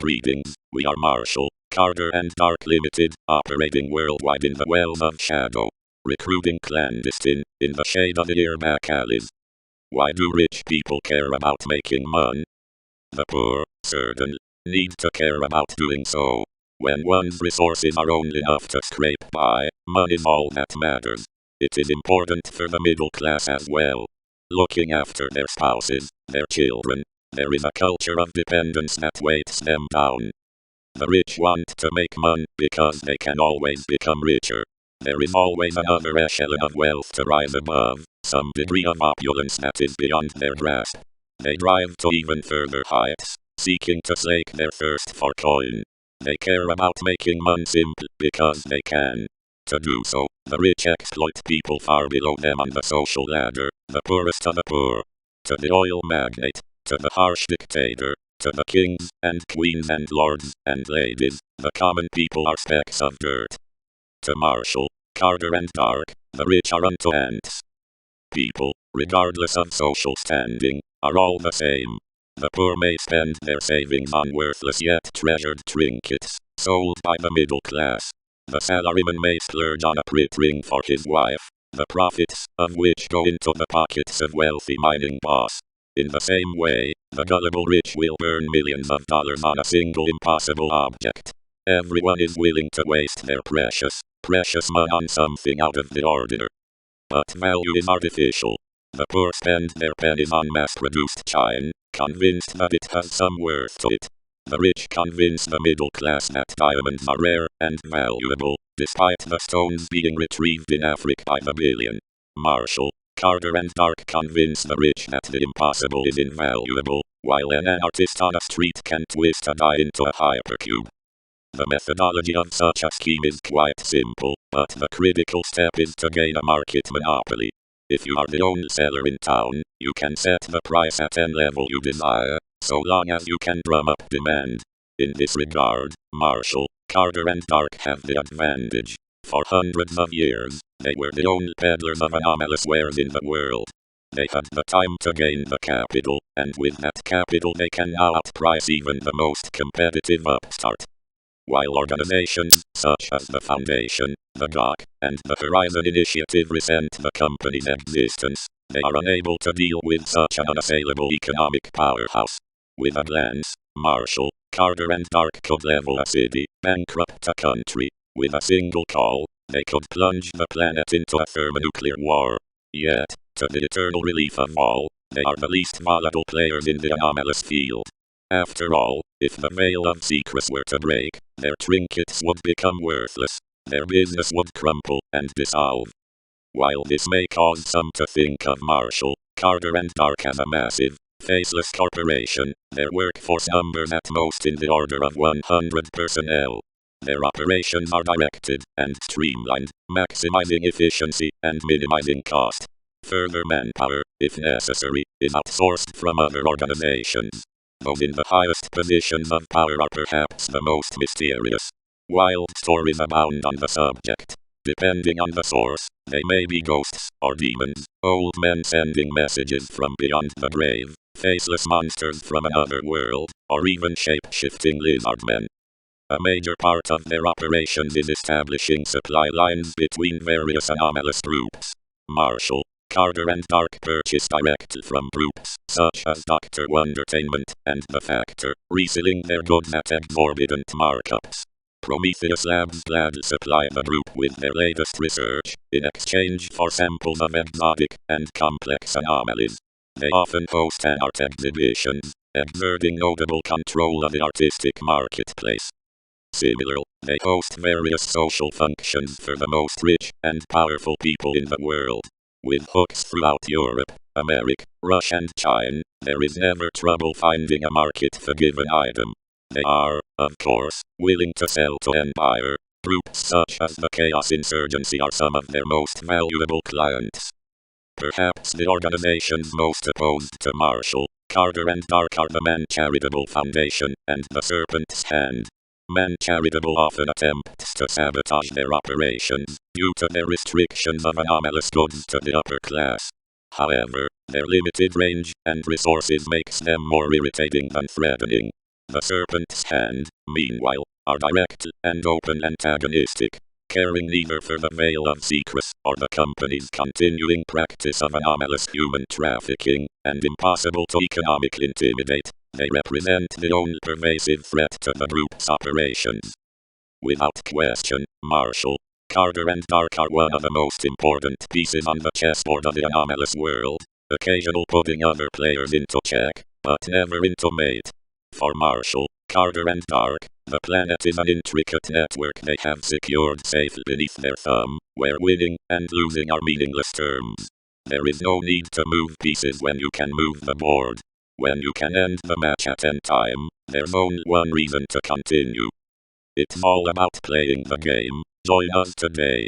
Greetings, we are Marshall, Carter and Dark Limited, operating worldwide in the wells of shadow. Recruiting clandestine, in the shade of the year back alleys. Why do rich people care about making money? The poor, certainly, need to care about doing so. When one's resources are only enough to scrape by, money's all that matters. It is important for the middle class as well. Looking after their spouses, their children. There is a culture of dependence that weights them down. The rich want to make money because they can always become richer. There is always another echelon of wealth to rise above, some degree of opulence that is beyond their grasp. They drive to even further heights, seeking to slake their thirst for coin. They care about making money simply because they can. To do so, the rich exploit people far below them on the social ladder, the poorest of the poor. To the oil magnate, to the harsh dictator, to the kings and queens and lords and ladies, the common people are specks of dirt. To Marshall, Carter and Dark, the rich are unto ants. People, regardless of social standing, are all the same. The poor may spend their savings on worthless yet treasured trinkets, sold by the middle class. The salaryman may splurge on a pretty ring for his wife, the profits of which go into the pockets of wealthy mining boss. In the same way, the gullible rich will burn millions of dollars on a single impossible object. Everyone is willing to waste their precious money on something out of the ordinary. But value is artificial. The poor spend their pennies on mass-produced china, convinced that it has some worth to it. The rich convince the middle class that diamonds are rare and valuable, despite the stones being retrieved in Africa by the billion. Marshall, Carter and Dark convince the rich that the impossible is invaluable, while an artist on a street can twist a die into a hypercube. The methodology of such a scheme is quite simple, but the critical step is to gain a market monopoly. If you are the only seller in town, you can set the price at any level you desire, so long as you can drum up demand. In this regard, Marshall, Carter and Dark have the advantage. For hundreds of years, they were the only peddlers of anomalous wares in the world. They had the time to gain the capital, and with that capital they can now outprice even the most competitive upstart. While organizations, such as the Foundation, the GOC, and the Horizon Initiative resent the company's existence, they are unable to deal with such an unassailable economic powerhouse. With a glance, Marshall, Carter and Dark could level a city, bankrupt a country. With a single call, they could plunge the planet into a thermonuclear war. Yet, to the eternal relief of all, they are the least volatile players in the anomalous field. After all, if the veil of secrets were to break, their trinkets would become worthless, their business would crumple and dissolve. While this may cause some to think of Marshall, Carter and Dark as a massive, faceless corporation, their workforce numbers at most in the order of 100 personnel. Their operations are directed and streamlined, maximizing efficiency and minimizing cost. Further manpower, if necessary, is outsourced from other organizations. Those in the highest positions of power are perhaps the most mysterious. Wild stories abound on the subject. Depending on the source, they may be ghosts or demons, old men sending messages from beyond the grave, faceless monsters from another world, or even shape-shifting lizard men. A major part of their operations is establishing supply lines between various anomalous groups. Marshall, Carter and Dark purchase directly from groups such as Dr. Wondertainment and The Factor, reselling their goods at exorbitant markups. Prometheus Labs gladly supply the group with their latest research, in exchange for samples of exotic and complex anomalies. They often host art exhibitions, exerting notable control of the artistic marketplace. Similarly, they host various social functions for the most rich and powerful people in the world. With hooks throughout Europe, America, Russia and China, there is never trouble finding a market for given item. They are, of course, willing to sell to empire. Groups such as the Chaos Insurgency are some of their most valuable clients. Perhaps the organizations most opposed to Marshall, Carter and Dark are the Man Charitable Foundation and the Serpent's Hand. Man Charitable often attempts to sabotage their operations due to their restrictions of anomalous goods to the upper class. However, their limited range and resources makes them more irritating than threatening. The Serpent's Hand, meanwhile, are direct and open antagonistic, caring neither for the veil of secrets or the company's continuing practice of anomalous human trafficking, and impossible to economically intimidate. They represent the only pervasive threat to the group's operations. Without question, Marshal, Carter and Dark are one of the most important pieces on the chessboard of the anomalous world, occasionally putting other players into check, but never into mate. For Marshal, Carter and Dark, the planet is an intricate network they have secured safe beneath their thumb, where winning and losing are meaningless terms. There is no need to move pieces when you can move the board. When you can end the match at end time, there's only one reason to continue. It's all about playing the game. Join us today.